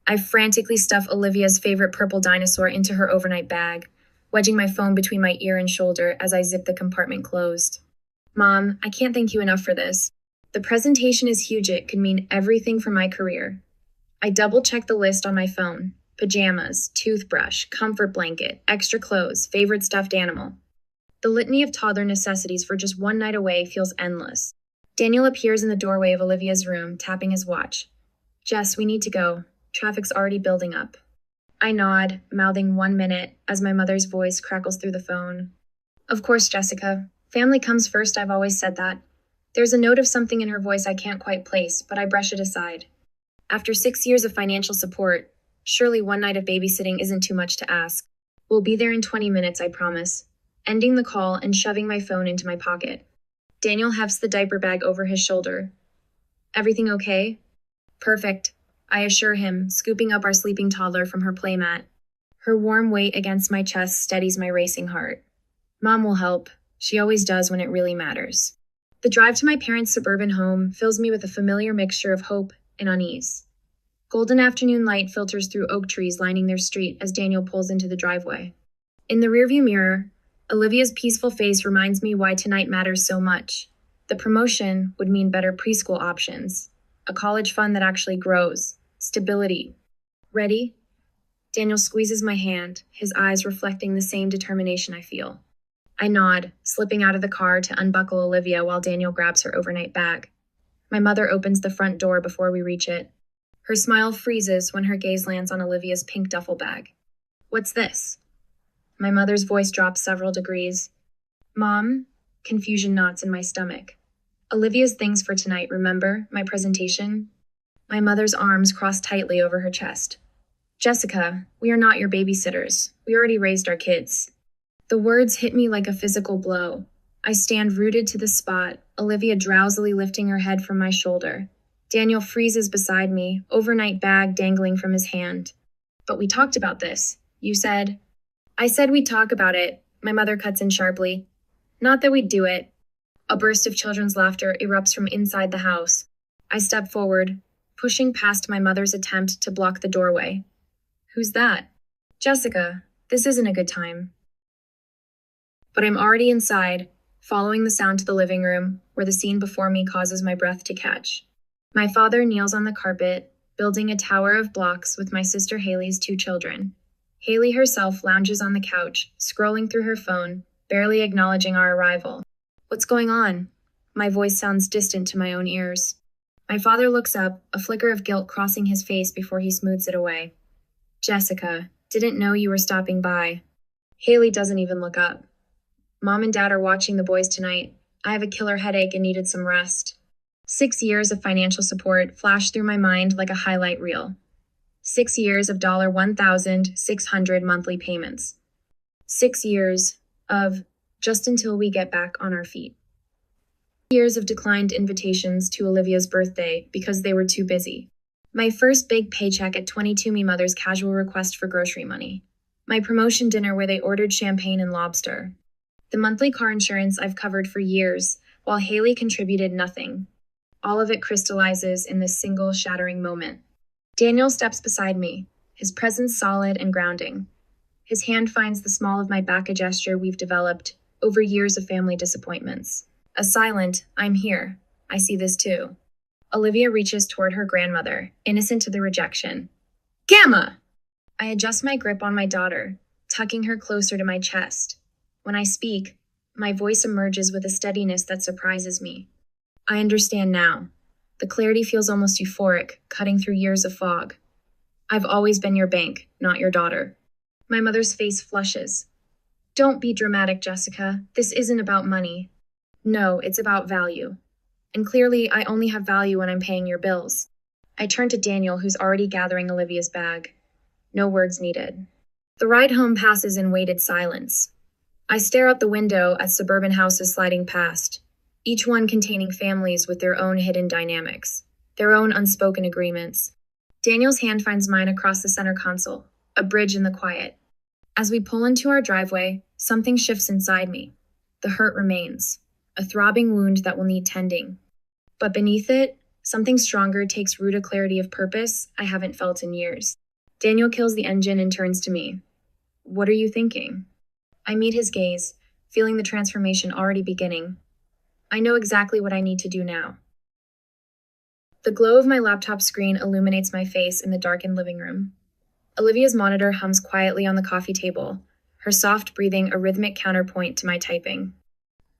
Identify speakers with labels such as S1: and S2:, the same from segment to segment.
S1: I frantically stuff Olivia's favorite purple dinosaur into her overnight bag, wedging my phone between my ear and shoulder as I zip the compartment closed. Mom, I can't thank you enough for this. The presentation is huge. It could mean everything for my career. I double-checked the list on my phone. Pajamas, toothbrush, comfort blanket, extra clothes, favorite stuffed animal. The litany of toddler necessities for just one night away feels endless. Daniel appears in the doorway of Olivia's room, tapping his watch. Jess, we need to go. Traffic's already building up. I nod, mouthing 1 minute as my mother's voice crackles through the phone. Of course, Jessica. Family comes first, I've always said that. There's a note of something in her voice I can't quite place, but I brush it aside. After 6 years of financial support, surely one night of babysitting isn't too much to ask. We'll be there in 20 minutes, I promise. Ending the call and shoving my phone into my pocket. Daniel hefts the diaper bag over his shoulder. Everything okay? Perfect, I assure him, scooping up our sleeping toddler from her playmat. Her warm weight against my chest steadies my racing heart. Mom will help. She always does when it really matters. The drive to my parents' suburban home fills me with a familiar mixture of hope and unease. Golden afternoon light filters through oak trees lining their street as Daniel pulls into the driveway. In the rearview mirror, Olivia's peaceful face reminds me why tonight matters so much. The promotion would mean better preschool options, a college fund that actually grows, stability. Ready? Daniel squeezes my hand, his eyes reflecting the same determination I feel. I nod, slipping out of the car to unbuckle Olivia while Daniel grabs her overnight bag. My mother opens the front door before we reach it. Her smile freezes when her gaze lands on Olivia's pink duffel bag. What's this? My mother's voice drops several degrees. Mom? Confusion knots in my stomach. Olivia's things for tonight, remember? My presentation? My mother's arms cross tightly over her chest. Jessica, we are not your babysitters. We already raised our kids. The words hit me like a physical blow. I stand rooted to the spot, Olivia drowsily lifting her head from my shoulder. Daniel freezes beside me, overnight bag dangling from his hand. But we talked about this. You said... I said we'd talk about it, my mother cuts in sharply. Not that we'd do it. A burst of children's laughter erupts from inside the house. I step forward, pushing past my mother's attempt to block the doorway. Who's that? Jessica, this isn't a good time. But I'm already inside, following the sound to the living room, where the scene before me causes my breath to catch. My father kneels on the carpet, building a tower of blocks with my sister Haley's 2 children. Haley herself lounges on the couch, scrolling through her phone, barely acknowledging our arrival. What's going on? My voice sounds distant to my own ears. My father looks up, a flicker of guilt crossing his face before he smooths it away. Jessica, didn't know you were stopping by. Haley doesn't even look up. Mom and Dad are watching the boys tonight. I have a killer headache and needed some rest. 6 years of financial support flashed through my mind like a highlight reel. 6 years of $1,600 monthly payments. 6 years of just until we get back on our feet. Years of declined invitations to Olivia's birthday because they were too busy. My first big paycheck at 22 Me Mother's casual request for grocery money. My promotion dinner where they ordered champagne and lobster. The monthly car insurance I've covered for years, while Haley contributed nothing. All of it crystallizes in this single shattering moment. Daniel steps beside me, his presence solid and grounding. His hand finds the small of my back, a gesture we've developed over years of family disappointments. A silent, I'm here. I see this too. Olivia reaches toward her grandmother, innocent to the rejection. Gamma! I adjust my grip on my daughter, tucking her closer to my chest. When I speak, my voice emerges with a steadiness that surprises me. I understand now. The clarity feels almost euphoric, cutting through years of fog. I've always been your bank, not your daughter. My mother's face flushes. Don't be dramatic, Jessica. This isn't about money. No, it's about value. And clearly, I only have value when I'm paying your bills. I turn to Daniel, who's already gathering Olivia's bag. No words needed. The ride home passes in weighted silence. I stare out the window at suburban houses sliding past, each one containing families with their own hidden dynamics, their own unspoken agreements. Daniel's hand finds mine across the center console, a bridge in the quiet. As we pull into our driveway, something shifts inside me. The hurt remains, a throbbing wound that will need tending. But beneath it, Something stronger takes root, a clarity of purpose I haven't felt in years. Daniel kills the engine and turns to me. What are you thinking? I meet his gaze, feeling the transformation already beginning. I know exactly what I need to do now. The glow of my laptop screen illuminates my face in the darkened living room. Olivia's monitor hums quietly on the coffee table, her soft breathing a rhythmic counterpoint to my typing.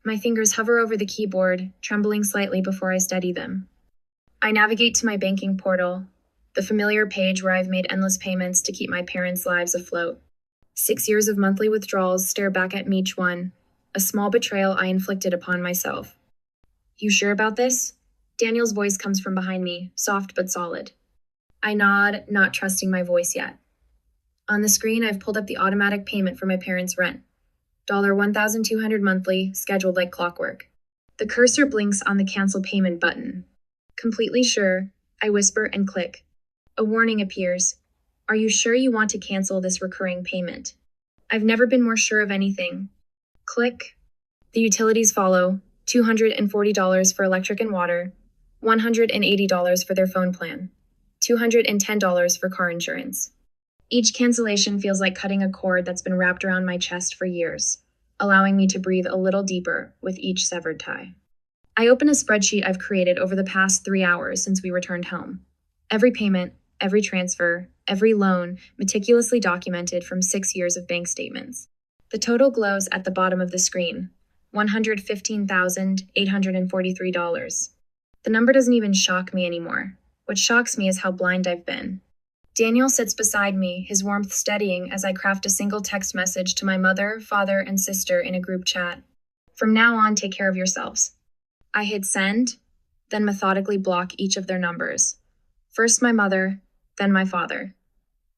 S1: My fingers hover over the keyboard, trembling slightly before I steady them. I navigate to my banking portal, the familiar page where I've made endless payments to keep my parents' lives afloat. 6 years of monthly withdrawals stare back at me each one, a small betrayal I inflicted upon myself. You sure about this? Daniel's voice comes from behind me, soft but solid. I nod, not trusting my voice yet. On the screen, I've pulled up the automatic payment for my parents' rent. $1,200 monthly, scheduled like clockwork. The cursor blinks on the cancel payment button. Completely sure, I whisper and click. A warning appears. Are you sure you want to cancel this recurring payment? I've never been more sure of anything. Click. The utilities follow. $240 for electric and water, $180 for their phone plan, $210 for car insurance. Each cancellation feels like cutting a cord that's been wrapped around my chest for years, allowing me to breathe a little deeper with each severed tie. I open a spreadsheet I've created over the past 3 hours since we returned home. Every payment, every transfer, every loan meticulously documented from 6 years of bank statements. The total glows at the bottom of the screen, $115,843. The number doesn't even shock me anymore. What shocks me is how blind I've been. Daniel sits beside me, his warmth steadying as I craft a single text message to my mother, father, and sister in a group chat. From now on, take care of yourselves. I hit send, then methodically block each of their numbers. First my mother, then my father.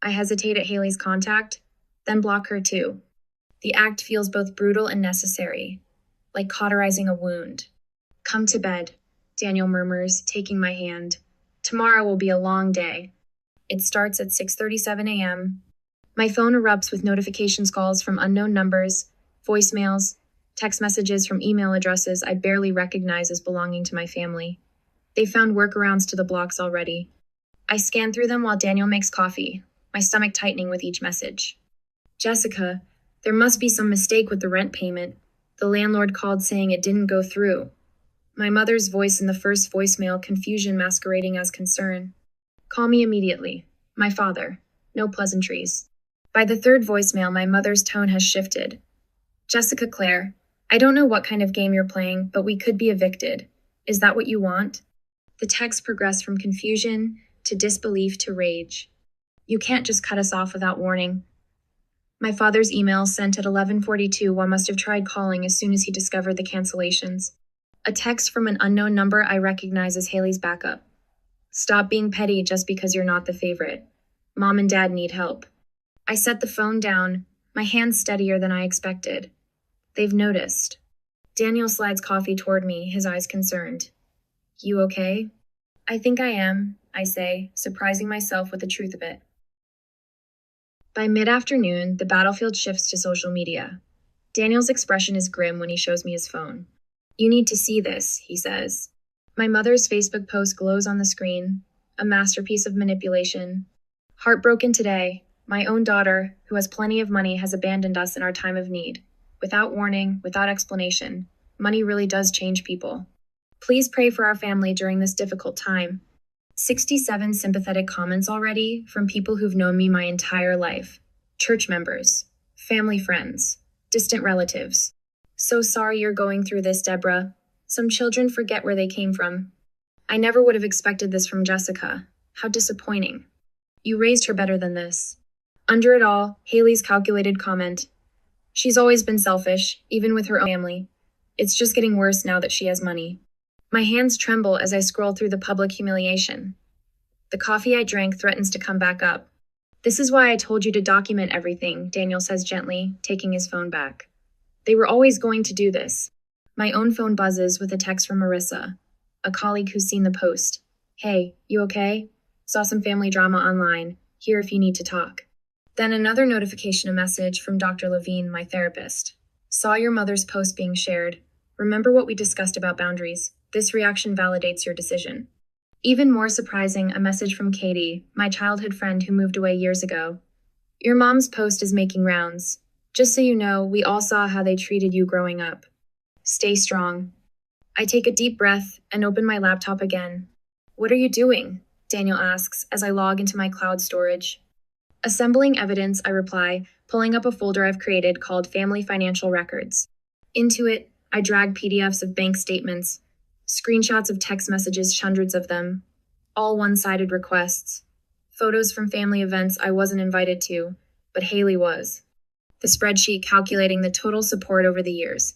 S1: I hesitate at Haley's contact, then block her too. The act feels both brutal and necessary, like cauterizing a wound. Come to bed, Daniel murmurs, taking my hand. Tomorrow will be a long day. It starts at 6:37 a.m. My phone erupts with notifications calls from unknown numbers, voicemails, text messages from email addresses I barely recognize as belonging to my family. They found workarounds to the blocks already. I scan through them while Daniel makes coffee, my stomach tightening with each message. Jessica, there must be some mistake with the rent payment. The landlord called saying it didn't go through. My mother's voice in the first voicemail, confusion masquerading as concern. Call me immediately. My father. No pleasantries. By the third voicemail, my mother's tone has shifted. Jessica Claire, I don't know what kind of game you're playing, but we could be evicted. Is that what you want? The text progressed from confusion to disbelief to rage. You can't just cut us off without warning. My father's email sent at 11:42 one must have tried calling as soon as he discovered the cancellations. A text from an unknown number I recognize as Haley's backup. Stop being petty just because you're not the favorite. Mom and Dad need help. I set the phone down, my hands steadier than I expected. They've noticed. Daniel slides coffee toward me, his eyes concerned. You okay? I think I am, I say, surprising myself with the truth of it. By mid-afternoon, the battlefield shifts to social media. Daniel's expression is grim when he shows me his phone. You need to see this, he says. My mother's Facebook post glows on the screen, a masterpiece of manipulation. Heartbroken today, my own daughter, who has plenty of money, has abandoned us in our time of need. Without warning, without explanation. Money really does change people. Please pray for our family during this difficult time. 67 sympathetic comments already from people who've known me my entire life. Church members, family friends, distant relatives. So sorry you're going through this, Deborah. Some children forget where they came from. I never would have expected this from Jessica. How disappointing. You raised her better than this. Under it all, Haley's calculated comment. She's always been selfish, even with her own family. It's just getting worse now that she has money. My hands tremble as I scroll through the public humiliation. The coffee I drank threatens to come back up. This is why I told you to document everything, Daniel says gently, taking his phone back. They were always going to do this. My own phone buzzes with a text from Marissa, a colleague who's seen the post. Hey, you okay? Saw some family drama online. Here if you need to talk. Then another notification, a message from Dr. Levine, my therapist. Saw your mother's post being shared. Remember what we discussed about boundaries. This reaction validates your decision. Even more surprising, a message from Katie, my childhood friend who moved away years ago. Your mom's post is making rounds. Just so you know, we all saw how they treated you growing up. Stay strong. I take a deep breath and open my laptop again. What are you doing? Daniel asks as I log into my cloud storage. Assembling evidence, I reply, pulling up a folder I've created called Family Financial Records. Into it, I drag PDFs of bank statements, screenshots of text messages, hundreds of them, all one-sided requests, photos from family events I wasn't invited to, but Haley was. The spreadsheet calculating the total support over the years.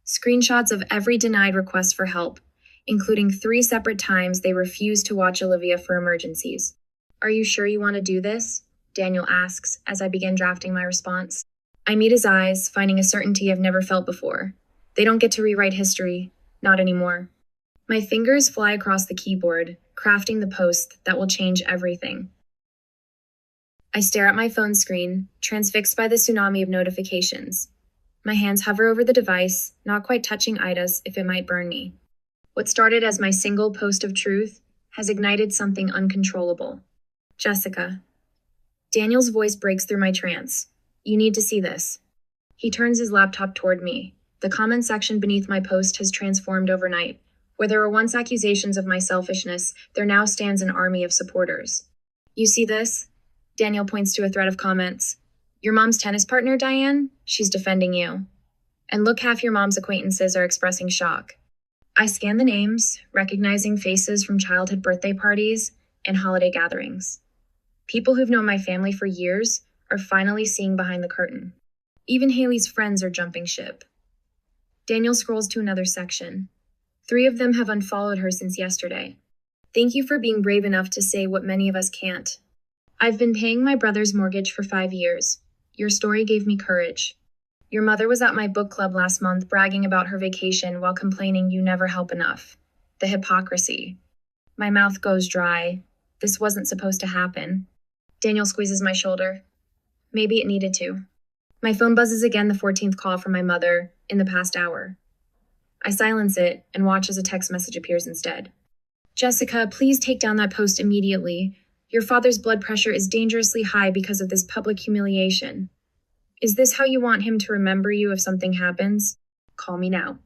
S1: Screenshots of every denied request for help, including 3 separate times they refused to watch Olivia for emergencies. Are you sure you want to do this? Daniel asks as I begin drafting my response. I meet his eyes, finding a certainty I've never felt before. They don't get to rewrite history, not anymore. My fingers fly across the keyboard, crafting the post that will change everything. I stare at my phone screen, transfixed by the tsunami of notifications. My hands hover over the device, not quite touching AITA's if it might burn me. What started as my single post of truth has ignited something uncontrollable. Jessica. Daniel's voice breaks through my trance. You need to see this. He turns his laptop toward me. The comment section beneath my post has transformed overnight. Where there were once accusations of my selfishness, there now stands an army of supporters. You see this? Daniel points to a thread of comments. Your mom's tennis partner, Diane? She's defending you. And look, half your mom's acquaintances are expressing shock. I scan the names, recognizing faces from childhood birthday parties and holiday gatherings. People who've known my family for years are finally seeing behind the curtain. Even Haley's friends are jumping ship. Daniel scrolls to another section. 3 of them have unfollowed her since yesterday. Thank you for being brave enough to say what many of us can't. I've been paying my brother's mortgage for 5 years. Your story gave me courage. Your mother was at my book club last month bragging about her vacation while complaining you never help enough. The hypocrisy. My mouth goes dry. This wasn't supposed to happen. Daniel squeezes my shoulder. Maybe it needed to. My phone buzzes again, the 14th call from my mother in the past hour. I silence it and watch as a text message appears instead. Jessica, please take down that post immediately. Your father's blood pressure is dangerously high because of this public humiliation. Is this how you want him to remember you if something happens? Call me now.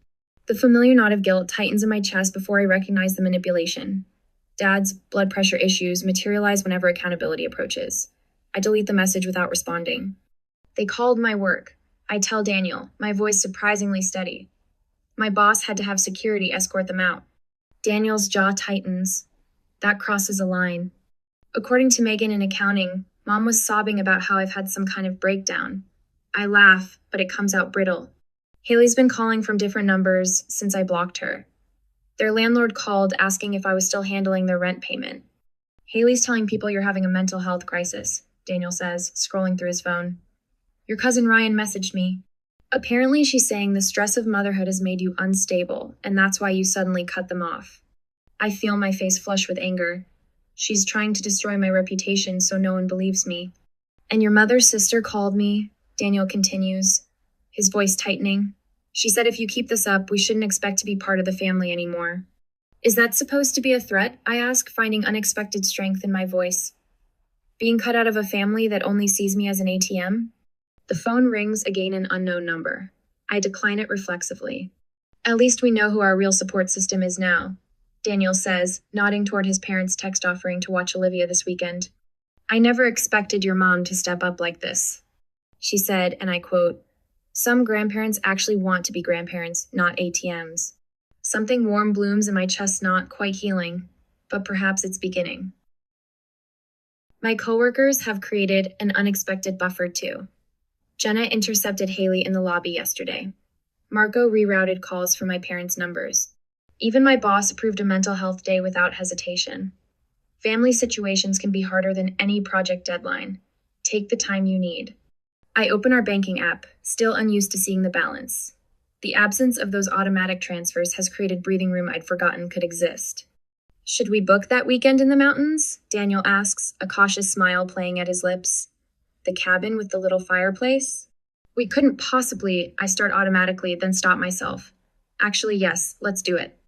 S1: The familiar knot of guilt tightens in my chest before I recognize the manipulation. Dad's blood pressure issues materialize whenever accountability approaches. I delete the message without responding. They called my work. I tell Daniel, my voice surprisingly steady. My boss had to have security escort them out. Daniel's jaw tightens. That crosses a line. According to Megan in accounting, Mom was sobbing about how I've had some kind of breakdown. I laugh, but it comes out brittle. Haley's been calling from different numbers since I blocked her. Their landlord called asking if I was still handling their rent payment. Haley's telling people you're having a mental health crisis, Daniel says, scrolling through his phone. Your cousin Ryan messaged me. Apparently she's saying the stress of motherhood has made you unstable, and that's why you suddenly cut them off. I feel my face flush with anger. She's trying to destroy my reputation so no one believes me. And your mother's sister called me, Daniel continues, his voice tightening. She said if you keep this up, we shouldn't expect to be part of the family anymore. Is that supposed to be a threat? I ask, finding unexpected strength in my voice. Being cut out of a family that only sees me as an ATM? The phone rings, again an unknown number. I decline it reflexively. At least we know who our real support system is now, Daniel says, nodding toward his parents' text offering to watch Olivia this weekend. I never expected your mom to step up like this. She said, and I quote, some grandparents actually want to be grandparents, not ATMs. Something warm blooms in my chest, not quite healing, but perhaps it's beginning. My coworkers have created an unexpected buffer too. Jenna intercepted Haley in the lobby yesterday. Marco rerouted calls from my parents' numbers. Even my boss approved a mental health day without hesitation. Family situations can be harder than any project deadline. Take the time you need. I open our banking app, still unused to seeing the balance. The absence of those automatic transfers has created breathing room I'd forgotten could exist. Should we book that weekend in the mountains? Daniel asks, a cautious smile playing at his lips. The cabin with the little fireplace? We couldn't possibly, I start automatically, then stop myself. Actually, yes, let's do it.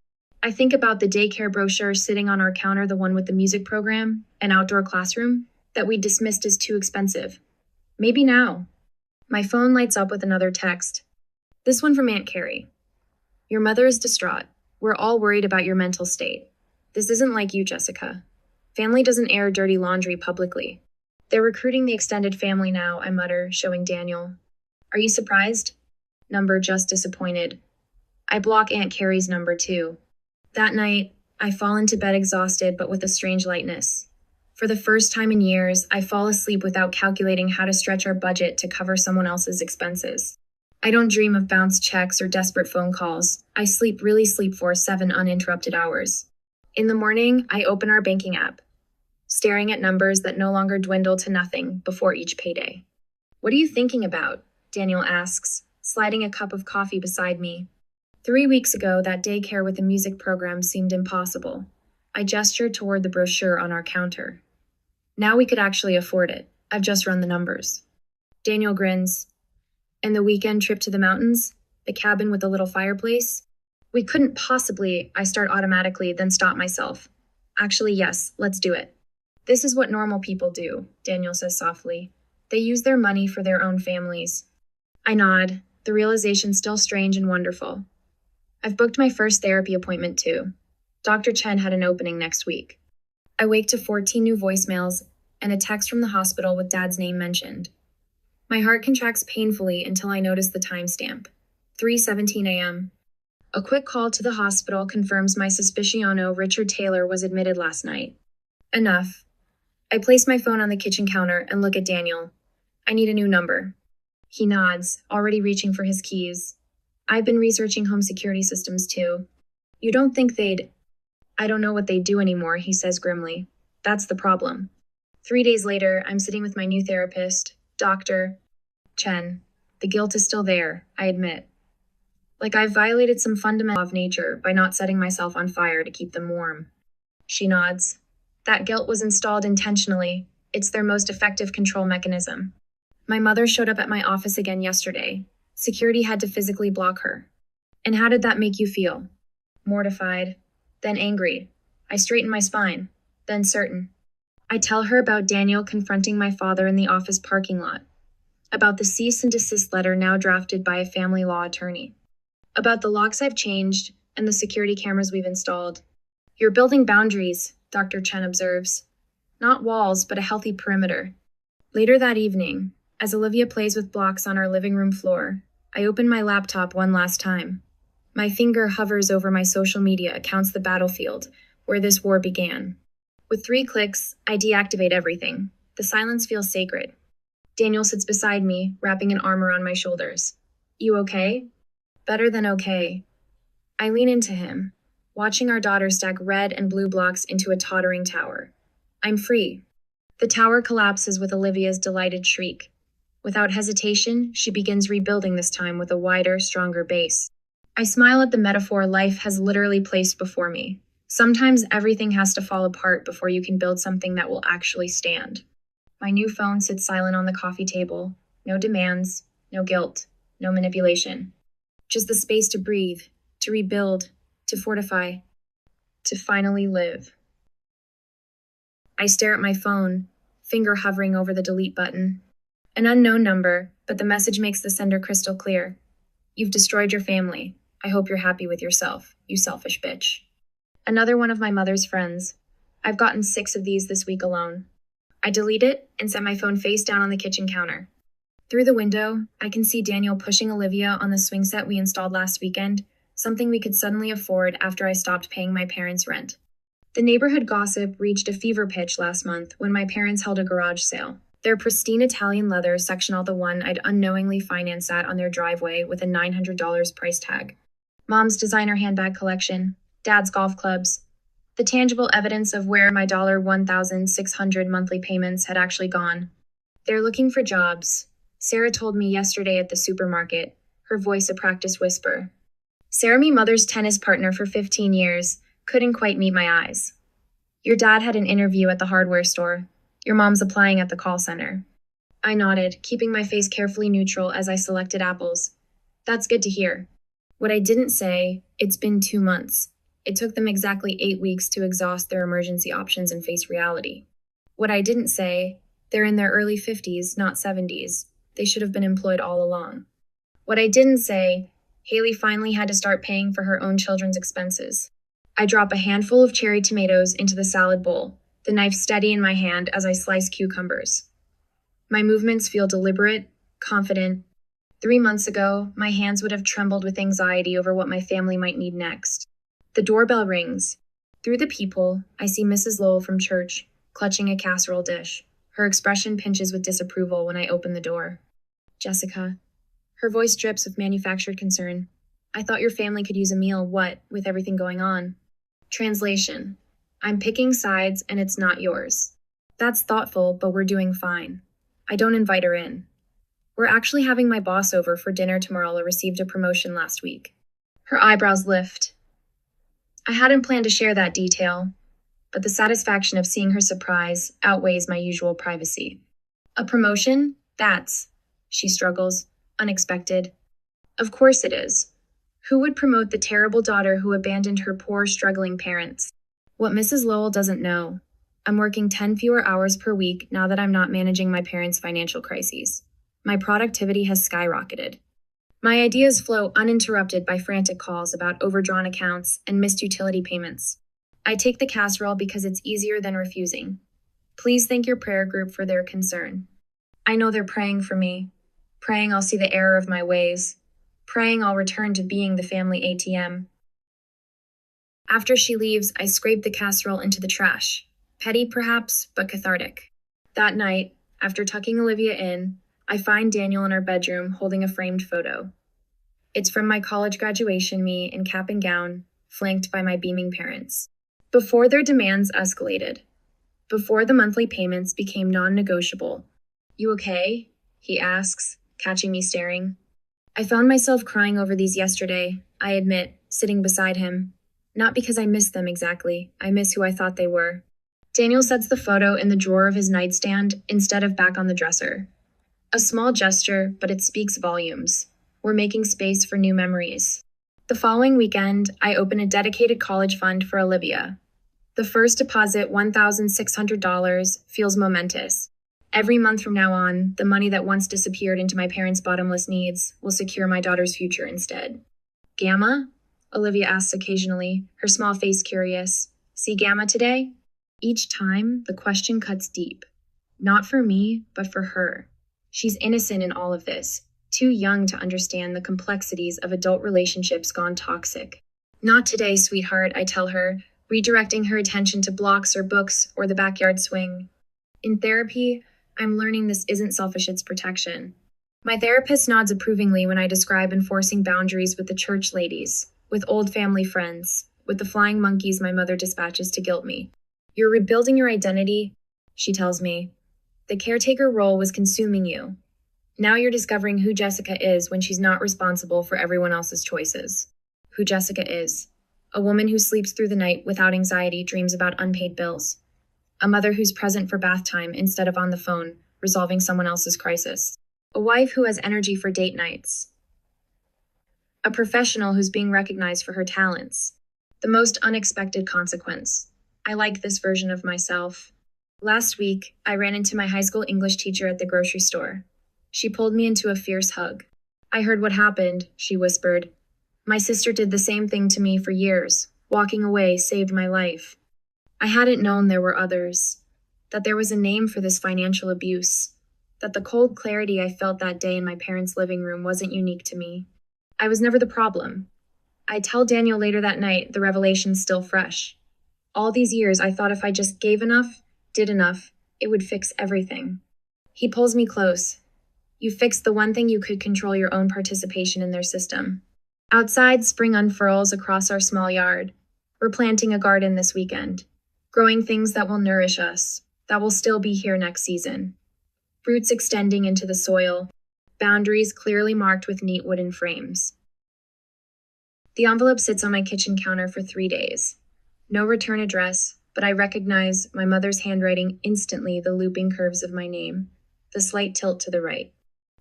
S1: I think about the daycare brochure sitting on our counter, the one with the music program, an outdoor classroom, that we dismissed as too expensive. Maybe now. My phone lights up with another text. This one from Aunt Carrie. Your mother is distraught. We're all worried about your mental state. This isn't like you, Jessica. Family doesn't air dirty laundry publicly. They're recruiting the extended family now, I mutter, showing Daniel. Are you surprised? Number just disappointed. I block Aunt Carrie's number too. That night, I fall into bed exhausted but with a strange lightness. For the first time in years, I fall asleep without calculating how to stretch our budget to cover someone else's expenses. I don't dream of bounced checks or desperate phone calls. I sleep for 7 uninterrupted hours. In the morning, I open our banking app, staring at numbers that no longer dwindle to nothing before each payday. What are you thinking about? Daniel asks, sliding a cup of coffee beside me. 3 weeks ago, that daycare with the music program seemed impossible. I gestured toward the brochure on our counter. Now we could actually afford it. I've just run the numbers. Daniel grins. And the weekend trip to the mountains? The cabin with the little fireplace? We couldn't possibly, I start automatically, then stop myself. Actually, yes, let's do it. This is what normal people do, Daniel says softly. They use their money for their own families. I nod, the realization still strange and wonderful. I've booked my first therapy appointment too. Dr. Chen had an opening next week. I wake to 14 new voicemails and a text from the hospital with Dad's name mentioned. My heart contracts painfully until I notice the timestamp. 3:17 a.m. A quick call to the hospital confirms my suspiciono Richard Taylor was admitted last night. Enough. I place my phone on the kitchen counter and look at Daniel. I need a new number. He nods, already reaching for his keys. I've been researching home security systems too. You don't think they'd... I don't know what they do anymore, he says grimly. That's the problem. 3 days later, I'm sitting with my new therapist, Dr. Chen. The guilt is still there, I admit. Like I've violated some fundamental law of nature by not setting myself on fire to keep them warm. She nods. That guilt was installed intentionally. It's their most effective control mechanism. My mother showed up at my office again yesterday. Security had to physically block her. And how did that make you feel? Mortified, then angry. I straighten my spine, then certain. I tell her about Daniel confronting my father in the office parking lot, about the cease and desist letter now drafted by a family law attorney, about the locks I've changed and the security cameras we've installed. You're building boundaries, Dr. Chen observes. Not walls, but a healthy perimeter. Later that evening, as Olivia plays with blocks on our living room floor, I open my laptop one last time. My finger hovers over my social media accounts, the battlefield, where this war began. With 3 clicks, I deactivate everything. The silence feels sacred. Daniel sits beside me, wrapping an arm around my shoulders. You okay? Better than okay. I lean into him, watching our daughter stack red and blue blocks into a tottering tower. I'm free. The tower collapses with Olivia's delighted shriek. Without hesitation, she begins rebuilding, this time with a wider, stronger base. I smile at the metaphor life has literally placed before me. Sometimes everything has to fall apart before you can build something that will actually stand. My new phone sits silent on the coffee table. No demands, no guilt, no manipulation. Just the space to breathe, to rebuild, to fortify, to finally live. I stare at my phone, finger hovering over the delete button. An unknown number, but the message makes the sender crystal clear. You've destroyed your family. I hope you're happy with yourself, you selfish bitch. Another one of my mother's friends. I've gotten 6 of these this week alone. I delete it and set my phone face down on the kitchen counter. Through the window, I can see Daniel pushing Olivia on the swing set we installed last weekend, something we could suddenly afford after I stopped paying my parents' rent. The neighborhood gossip reached a fever pitch last month when my parents held a garage sale. Their pristine Italian leather sectioned the one I'd unknowingly financed at on their driveway with a $900 price tag. Mom's designer handbag collection, Dad's golf clubs, the tangible evidence of where my $1,600 monthly payments had actually gone. They're looking for jobs, Sarah told me yesterday at the supermarket, her voice a practice whisper. Sarah, me mother's tennis partner for 15 years, couldn't quite meet my eyes. Your dad had an interview at the hardware store. Your mom's applying at the call center. I nodded, keeping my face carefully neutral as I selected apples. That's good to hear. What I didn't say, it's been 2 months. It took them exactly 8 weeks to exhaust their emergency options and face reality. What I didn't say, they're in their early 50s, not 70s. They should have been employed all along. What I didn't say, Haley finally had to start paying for her own children's expenses. I drop a handful of cherry tomatoes into the salad bowl, the knife steady in my hand as I slice cucumbers. My movements feel deliberate, confident. 3 months ago, my hands would have trembled with anxiety over what my family might need next. The doorbell rings. Through the peephole, I see Mrs. Lowell from church, clutching a casserole dish. Her expression pinches with disapproval when I open the door. Jessica. Her voice drips with manufactured concern. I thought your family could use a meal, what, with everything going on? Translation. I'm picking sides and it's not yours. That's thoughtful, but we're doing fine. I don't invite her in. We're actually having my boss over for dinner tomorrow. I received a promotion last week. Her eyebrows lift. I hadn't planned to share that detail, but the satisfaction of seeing her surprise outweighs my usual privacy. A promotion? That's, she struggles, unexpected. Of course it is. Who would promote the terrible daughter who abandoned her poor, struggling parents? What Mrs. Lowell doesn't know, I'm working 10 fewer hours per week now that I'm not managing my parents' financial crises. My productivity has skyrocketed. My ideas flow uninterrupted by frantic calls about overdrawn accounts and missed utility payments. I take the casserole because it's easier than refusing. Please thank your prayer group for their concern. I know they're praying for me, praying I'll see the error of my ways, praying I'll return to being the family ATM. After she leaves, I scrape the casserole into the trash. Petty, perhaps, but cathartic. That night, after tucking Olivia in, I find Daniel in our bedroom holding a framed photo. It's from my college graduation, me in cap and gown, flanked by my beaming parents. Before their demands escalated. Before the monthly payments became non-negotiable. You okay? He asks, catching me staring. I found myself crying over these yesterday, I admit, sitting beside him. Not because I miss them exactly, I miss who I thought they were. Daniel sets the photo in the drawer of his nightstand instead of back on the dresser. A small gesture, but it speaks volumes. We're making space for new memories. The following weekend, I open a dedicated college fund for Olivia. The first deposit, $1,600, feels momentous. Every month from now on, the money that once disappeared into my parents' bottomless needs will secure my daughter's future instead. Gamma? Olivia asks occasionally, her small face curious. See Gamma today? Each time, the question cuts deep. Not for me, but for her. She's innocent in all of this, too young to understand the complexities of adult relationships gone toxic. Not today, sweetheart, I tell her, redirecting her attention to blocks or books or the backyard swing. In therapy, I'm learning this isn't selfish, it's protection. My therapist nods approvingly when I describe enforcing boundaries with the church ladies, with old family friends, with the flying monkeys my mother dispatches to guilt me. You're rebuilding your identity, she tells me. The caretaker role was consuming you. Now you're discovering who Jessica is when she's not responsible for everyone else's choices. Who Jessica is. A woman who sleeps through the night without anxiety, dreams about unpaid bills. A mother who's present for bath time instead of on the phone, resolving someone else's crisis. A wife who has energy for date nights. A professional who's being recognized for her talents. The most unexpected consequence. I like this version of myself. Last week, I ran into my high school English teacher at the grocery store. She pulled me into a fierce hug. I heard what happened, she whispered. My sister did the same thing to me for years. Walking away saved my life. I hadn't known there were others. That there was a name for this financial abuse. That the cold clarity I felt that day in my parents' living room wasn't unique to me. I was never the problem. I tell Daniel later that night, the revelation's still fresh. All these years, I thought if I just gave enough, did enough, it would fix everything. He pulls me close. You fixed the one thing you could control, your own participation in their system. Outside, spring unfurls across our small yard. We're planting a garden this weekend. Growing things that will nourish us, that will still be here next season. Roots extending into the soil, boundaries clearly marked with neat wooden frames. The envelope sits on my kitchen counter for 3 days. No return address, but I recognize my mother's handwriting instantly, the looping curves of my name, the slight tilt to the right.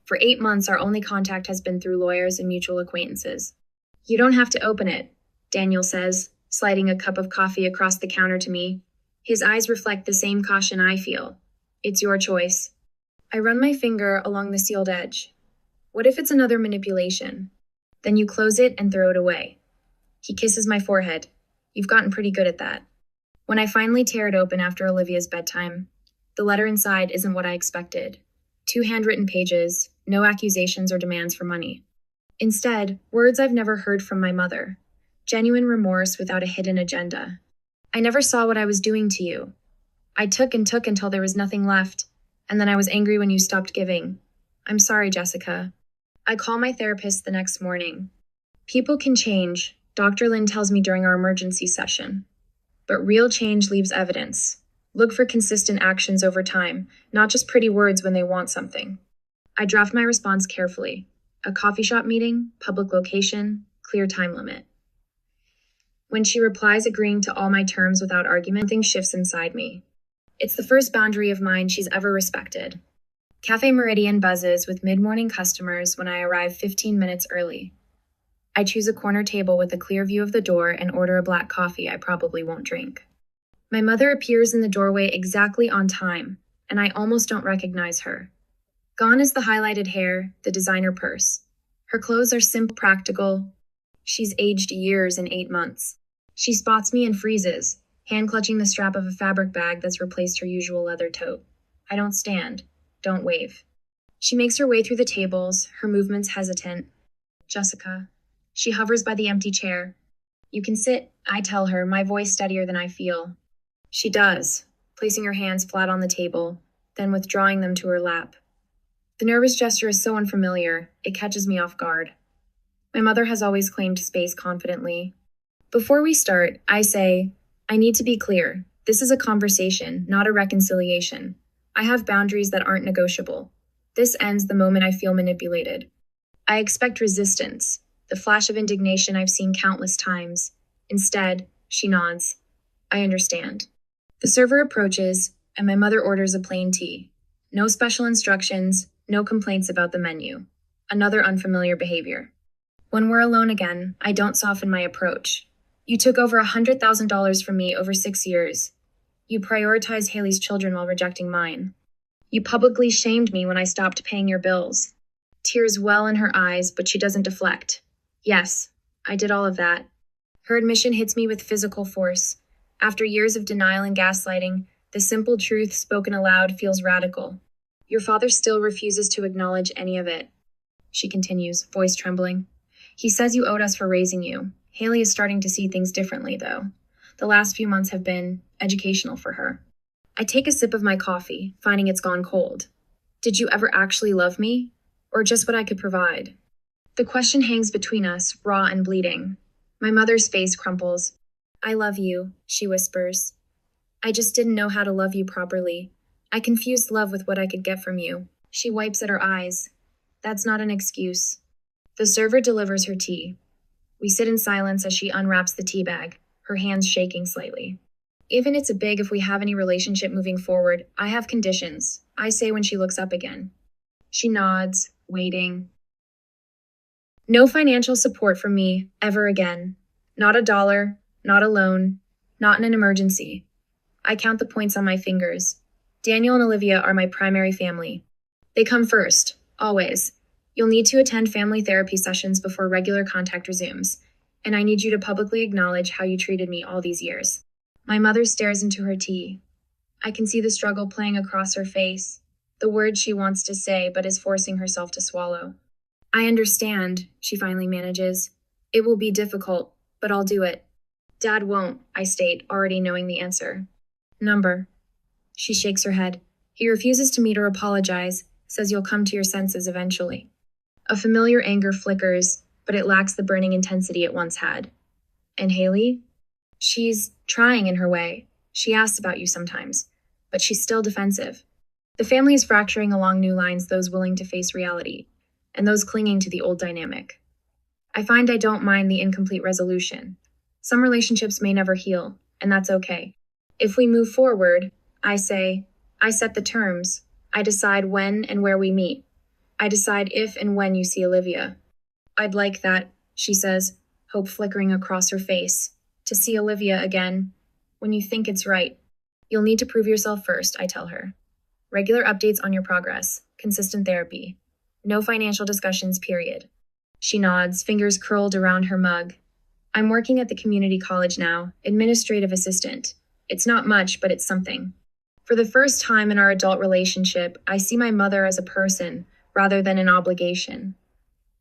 S1: For 8 months, our only contact has been through lawyers and mutual acquaintances. You don't have to open it, Daniel says, sliding a cup of coffee across the counter to me. His eyes reflect the same caution I feel. It's your choice. I run my finger along the sealed edge. What if it's another manipulation? Then you close it and throw it away. He kisses my forehead. You've gotten pretty good at that. When I finally tear it open after Olivia's bedtime, the letter inside isn't what I expected. 2 handwritten pages, no accusations or demands for money. Instead, words I've never heard from my mother. Genuine remorse without a hidden agenda. I never saw what I was doing to you. I took and took until there was nothing left, and then I was angry when you stopped giving. I'm sorry, Jessica. I call my therapist the next morning. People can change, Dr. Lynn tells me during our emergency session. But real change leaves evidence. Look for consistent actions over time, not just pretty words when they want something. I draft my response carefully. A coffee shop meeting, public location, clear time limit. When she replies agreeing to all my terms without argument, something shifts inside me. It's the first boundary of mine she's ever respected. Cafe Meridian buzzes with mid-morning customers when I arrive 15 minutes early. I choose a corner table with a clear view of the door and order a black coffee I probably won't drink. My mother appears in the doorway exactly on time, and I almost don't recognize her. Gone is the highlighted hair, the designer purse. Her clothes are simple, practical. She's aged years in 8 months. She spots me and freezes, hand clutching the strap of a fabric bag that's replaced her usual leather tote. I don't stand, don't wave. She makes her way through the tables, her movements hesitant. Jessica. She hovers by the empty chair. You can sit, I tell her, my voice steadier than I feel. She does, placing her hands flat on the table, then withdrawing them to her lap. The nervous gesture is so unfamiliar, it catches me off guard. My mother has always claimed space confidently. Before we start, I say, I need to be clear. This is a conversation, not a reconciliation. I have boundaries that aren't negotiable. This ends the moment I feel manipulated. I expect resistance, the flash of indignation I've seen countless times. Instead, she nods. I understand. The server approaches, and my mother orders a plain tea. No special instructions, no complaints about the menu. Another unfamiliar behavior. When we're alone again, I don't soften my approach. You took over $100,000 from me over 6 years. You prioritized Haley's children while rejecting mine. You publicly shamed me when I stopped paying your bills. Tears well in her eyes, but she doesn't deflect. Yes, I did all of that. Her admission hits me with physical force. After years of denial and gaslighting, the simple truth spoken aloud feels radical. Your father still refuses to acknowledge any of it. She continues, voice trembling. He says you owed us for raising you. Haley is starting to see things differently, though. The last few months have been educational for her. I take a sip of my coffee, finding it's gone cold. Did you ever actually love me? Or just what I could provide? The question hangs between us, raw and bleeding. My mother's face crumples. I love you, she whispers. I just didn't know how to love you properly. I confused love with what I could get from you. She wipes at her eyes. That's not an excuse. The server delivers her tea. We sit in silence as she unwraps the tea bag, her hands shaking slightly. Even it's a big if we have any relationship moving forward, I have conditions, I say when she looks up again. She nods, waiting. No financial support from me, ever again. Not a dollar, not a loan, not in an emergency. I count the points on my fingers. Daniel and Olivia are my primary family. They come first, always. You'll need to attend family therapy sessions before regular contact resumes, and I need you to publicly acknowledge how you treated me all these years. My mother stares into her tea. I can see the struggle playing across her face, the words she wants to say but is forcing herself to swallow. I understand, she finally manages. It will be difficult, but I'll do it. Dad won't, I state, already knowing the answer. Number. She shakes her head. He refuses to meet or apologize, says you'll come to your senses eventually. A familiar anger flickers, but it lacks the burning intensity it once had. And Haley? She's trying in her way. She asks about you sometimes, but she's still defensive. The family is fracturing along new lines, those willing to face reality, and those clinging to the old dynamic. I find I don't mind the incomplete resolution. Some relationships may never heal, and that's okay. If we move forward, I say, I set the terms. I decide when and where we meet. I decide if and when you see Olivia. I'd like that, she says, hope flickering across her face. To see Olivia again. When you think it's right. You'll need to prove yourself first, I tell her. Regular updates on your progress. Consistent therapy. No financial discussions, period. She nods, fingers curled around her mug. I'm working at the community college now, administrative assistant. It's not much, but it's something. For the first time in our adult relationship, I see my mother as a person rather than an obligation.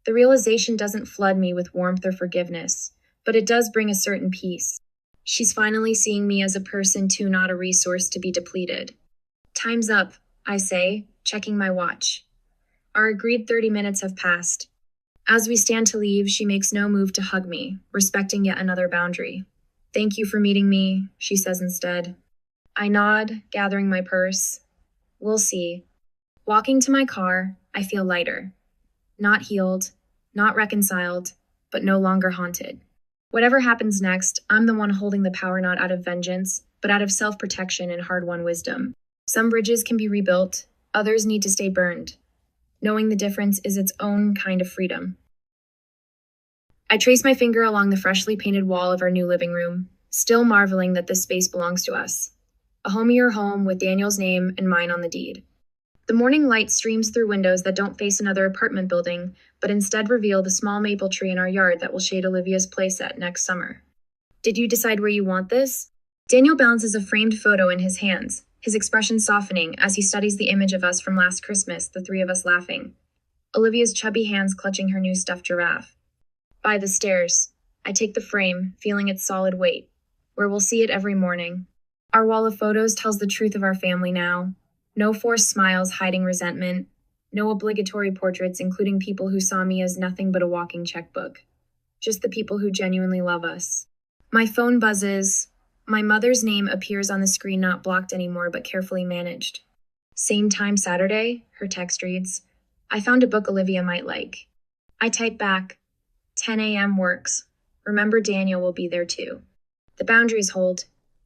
S1: The realization doesn't flood me with warmth or forgiveness, but it does bring a certain peace. She's finally seeing me as a person too, not a resource to be depleted. Time's up, I say, checking my watch. Our agreed 30 minutes have passed. As we stand to leave, she makes no move to hug me, respecting yet another boundary. Thank you for meeting me, she says instead. I nod, gathering my purse. We'll see. Walking to my car, I feel lighter. Not healed, not reconciled, but no longer haunted. Whatever happens next, I'm the one holding the power not out of vengeance, but out of self-protection and hard-won wisdom. Some bridges can be rebuilt, others need to stay burned. Knowing the difference is its own kind of freedom. I trace my finger along the freshly painted wall of our new living room, still marveling that this space belongs to us. A homier home with Daniel's name and mine on the deed. The morning light streams through windows that don't face another apartment building, but instead reveal the small maple tree in our yard that will shade Olivia's playset next summer. Did you decide where you want this? Daniel balances a framed photo in his hands, his expression softening as he studies the image of us from last Christmas, the three of us laughing. Olivia's chubby hands clutching her new stuffed giraffe. By the stairs. I take the frame, feeling its solid weight, where we'll see it every morning. Our wall of photos tells the truth of our family now. No forced smiles hiding resentment. No obligatory portraits including people who saw me as nothing but a walking checkbook. Just the people who genuinely love us. My phone buzzes. My mother's name appears on the screen, not blocked anymore, but carefully managed. Same time Saturday, her text reads. I found a book Olivia might like. I type back. 10 a.m. works. Remember Daniel will be there too. The boundaries hold.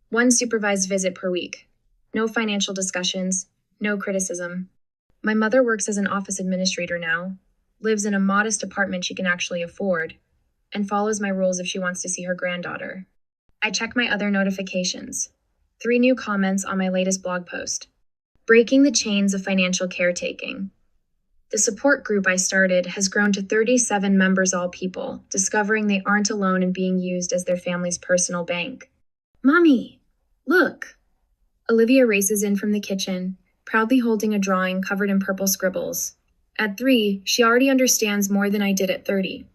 S1: 1 supervised visit per week. No financial discussions. No criticism. My mother works as an office administrator now, lives in a modest apartment she can actually afford, and follows my rules if she wants to see her granddaughter. I check my other notifications. 3 new comments on my latest blog post. Breaking the chains of financial caretaking. The support group I started has grown to 37 members, all people, discovering they aren't alone in being used as their family's personal bank. Mommy, look! Olivia races in from the kitchen, proudly holding a drawing covered in purple scribbles. At 3, she already understands more than I did at 30.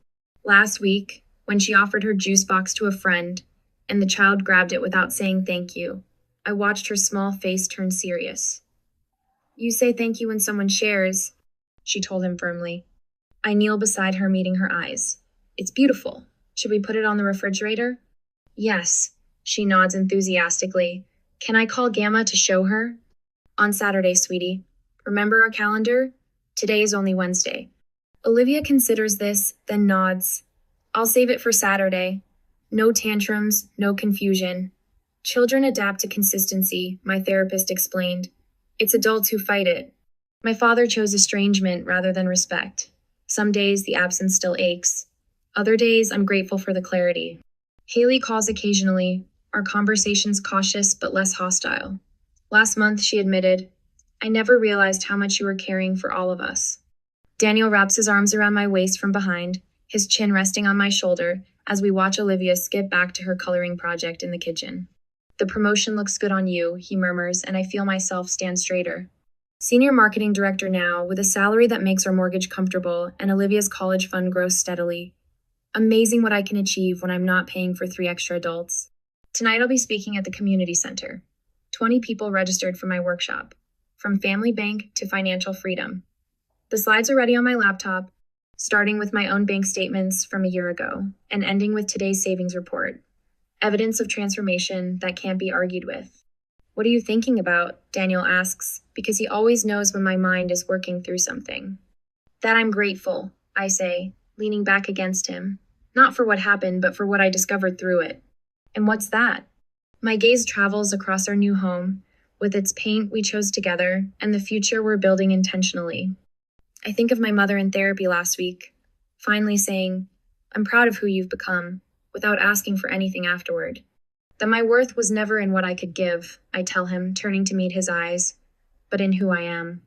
S1: Last week, when she offered her juice box to a friend, and the child grabbed it without saying thank you, I watched her small face turn serious. You say thank you when someone shares, she told him firmly. I kneel beside her, meeting her eyes. It's beautiful. Should we put it on the refrigerator? Yes, she nods enthusiastically. Can I call Gamma to show her? On Saturday, sweetie. Remember our calendar? Today is only Wednesday. Olivia considers this, then nods. I'll save it for Saturday. No tantrums, no confusion. Children adapt to consistency, my therapist explained. It's adults who fight it. My father chose estrangement rather than respect. Some days the absence still aches. Other days I'm grateful for the clarity. Haley calls occasionally, our conversations cautious but less hostile. Last month, she admitted, I never realized how much you were caring for all of us. Daniel wraps his arms around my waist from behind, his chin resting on my shoulder, as we watch Olivia skip back to her coloring project in the kitchen. The promotion looks good on you, he murmurs, and I feel myself stand straighter. Senior marketing director now, with a salary that makes our mortgage comfortable, and Olivia's college fund grows steadily. Amazing what I can achieve when I'm not paying for 3 extra adults. Tonight I'll be speaking at the community center. 20 people registered for my workshop, from family bank to financial freedom. The slides are ready on my laptop, starting with my own bank statements from a year ago and ending with today's savings report. Evidence of transformation that can't be argued with. What are you thinking about? Daniel asks, because he always knows when my mind is working through something. That I'm grateful, I say, leaning back against him. Not for what happened, but for what I discovered through it. And what's that? My gaze travels across our new home, with its paint we chose together and the future we're building intentionally. I think of my mother in therapy last week, finally saying, I'm proud of who you've become. without asking for anything afterward. That my worth was never in what I could give, I tell him, turning to meet his eyes, but in who I am.